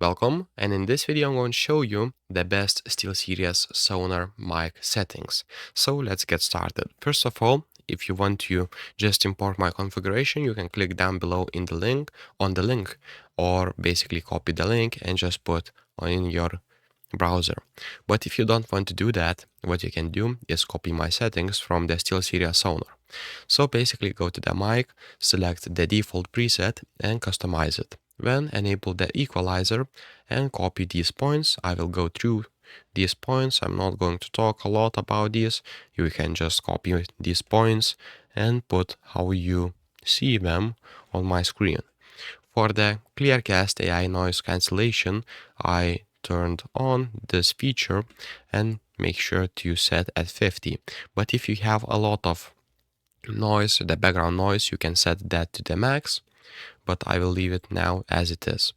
Welcome, and in this video I'm going to show you the best SteelSeries Sonar mic settings. So let's get started. First of all, if you want to just import my configuration, you can click down below in the link or basically copy the link and just put in your browser. But if you don't want to do that, what you can do is copy my settings from the SteelSeries Sonar. So basically go to the mic, select the default preset and customize it. Then enable the equalizer and copy these points. I will go through these points. I'm not going to talk a lot about this. You can just copy these points and put how you see them on my screen. For the ClearCast AI noise cancellation, I turned on this feature and make sure to set at 50. But if you have a lot of noise, the background noise, you can set that to the max, but I will leave it now as it is.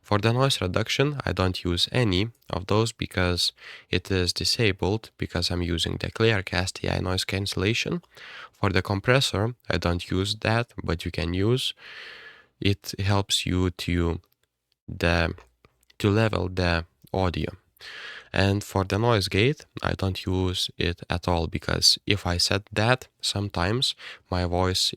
For the noise reduction, I don't use any of those because it is disabled because I'm using the ClearCast AI noise cancellation. For the compressor, I don't use that, but you can use. It helps you to level the audio. And for the noise gate, I don't use it at all because if I set that, sometimes my voice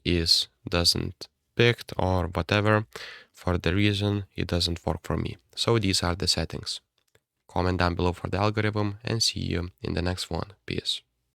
doesn't picked or whatever. For the reason it doesn't work for me. So these are the settings. Comment down below for the algorithm and see you in the next one. Peace.